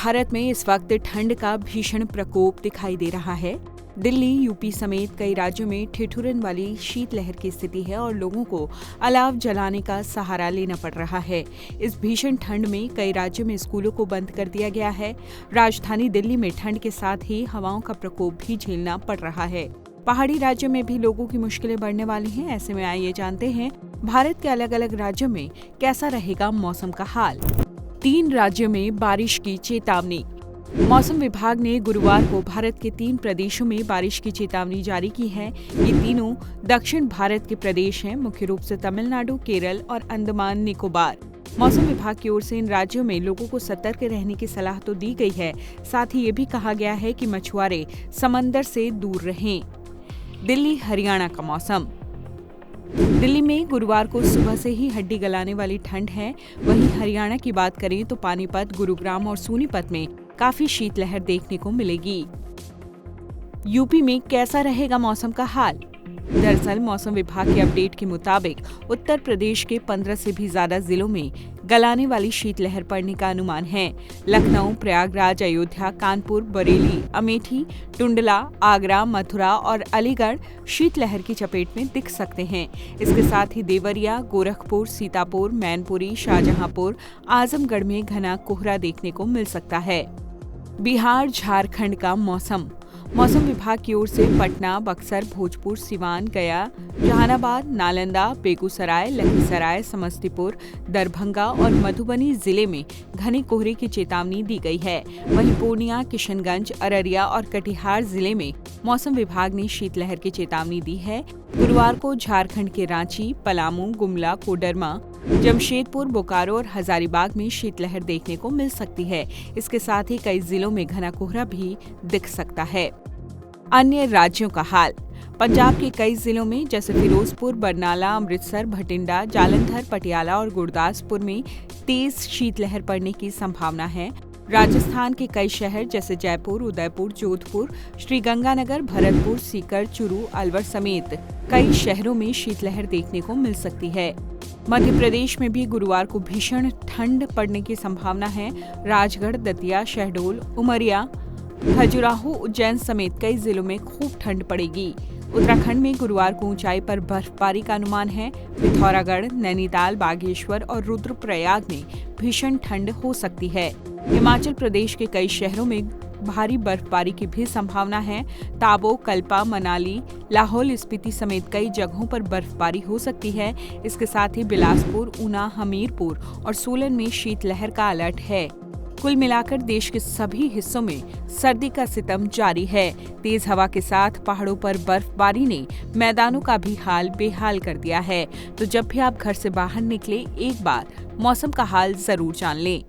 भारत में इस वक्त ठंड का भीषण प्रकोप दिखाई दे रहा है। दिल्ली, यूपी समेत कई राज्यों में ठिठुरन वाली शीतलहर की स्थिति है और लोगों को अलाव जलाने का सहारा लेना पड़ रहा है। इस भीषण ठंड में कई राज्यों में स्कूलों को बंद कर दिया गया है। राजधानी दिल्ली में ठंड के साथ ही हवाओं का प्रकोप भी झेलना पड़ रहा है। पहाड़ी राज्यों में भी लोगों की मुश्किलें बढ़ने वाली हैं। ऐसे में आइए जानते हैं भारत के अलग अलग राज्यों में कैसा रहेगा मौसम का हाल। 3 राज्यों में बारिश की चेतावनी। मौसम विभाग ने गुरुवार को भारत के 3 प्रदेशों में बारिश की चेतावनी जारी की है। ये तीनों दक्षिण भारत के प्रदेश हैं, मुख्य रूप से तमिलनाडु, केरल और अंडमान निकोबार। मौसम विभाग की ओर से इन राज्यों में लोगों को सतर्क रहने की सलाह तो दी गई है, साथ ही ये भी कहा गया है कि मछुआरे समंदर से दूर रहें। दिल्ली, हरियाणा का मौसम। दिल्ली में गुरुवार को सुबह से ही हड्डी गलाने वाली ठंड है। वहीं हरियाणा की बात करें तो पानीपत, गुरुग्राम और सोनीपत में काफी शीतलहर देखने को मिलेगी। यूपी में कैसा रहेगा मौसम का हाल? दरअसल मौसम विभाग के अपडेट के मुताबिक उत्तर प्रदेश के 15 से भी ज्यादा जिलों में गलाने वाली शीतलहर पड़ने का अनुमान है। लखनऊ, प्रयागराज, अयोध्या, कानपुर, बरेली, अमेठी, टुंडला, आगरा, मथुरा और अलीगढ़ शीतलहर की चपेट में दिख सकते हैं। इसके साथ ही देवरिया, गोरखपुर, सीतापुर, मैनपुरी, शाहजहांपुर, आजमगढ़ में घना कोहरा देखने को मिल सकता है। बिहार, झारखंड का मौसम। मौसम विभाग की ओर से पटना, बक्सर, भोजपुर, सिवान, गया, जहानाबाद, नालंदा, बेगूसराय, लखीसराय, समस्तीपुर, दरभंगा और मधुबनी जिले में घने कोहरे की चेतावनी दी गई है। वहीं पूर्णिया, किशनगंज, अररिया और कटिहार जिले में मौसम विभाग ने शीतलहर की चेतावनी दी है। गुरुवार को झारखंड के रांची, पलामू, गुमला, कोडरमा, जमशेदपुर, बोकारो और हजारीबाग में शीतलहर देखने को मिल सकती है। इसके साथ ही कई जिलों में घना कोहरा भी दिख सकता है। अन्य राज्यों का हाल। पंजाब के कई जिलों में जैसे फिरोजपुर, बरनाला, अमृतसर, भटिंडा, जालंधर, पटियाला और गुरदासपुर में तेज शीतलहर पड़ने की संभावना है। राजस्थान के कई शहर जैसे जयपुर, उदयपुर, जोधपुर, श्रीगंगानगर, भरतपुर, सीकर, चूरू, अलवर समेत कई शहरों में शीतलहर देखने को मिल सकती है। मध्य प्रदेश में भी गुरुवार को भीषण ठंड पड़ने की संभावना है। राजगढ़, दतिया, शहडोल, उमरिया, खजुराहो, उज्जैन समेत कई जिलों में खूब ठंड पड़ेगी। उत्तराखंड में गुरुवार को ऊंचाई पर बर्फबारी का अनुमान है। पिथौरागढ़, नैनीताल, बागेश्वर और रुद्रप्रयाग में भीषण ठंड हो सकती है। हिमाचल प्रदेश के कई शहरों में भारी बर्फबारी की भी संभावना है। ताबो, कल्पा, मनाली, लाहौल स्पीति समेत कई जगहों पर बर्फबारी हो सकती है। इसके साथ ही बिलासपुर, ऊना, हमीरपुर और सोलन में शीतलहर का अलर्ट है। कुल मिलाकर देश के सभी हिस्सों में सर्दी का सितम जारी है। तेज हवा के साथ पहाड़ों पर बर्फबारी ने मैदानों का भी हाल बेहाल कर दिया है। तो जब भी आप घर से बाहर निकले, एक बार मौसम का हाल जरूर जान लें।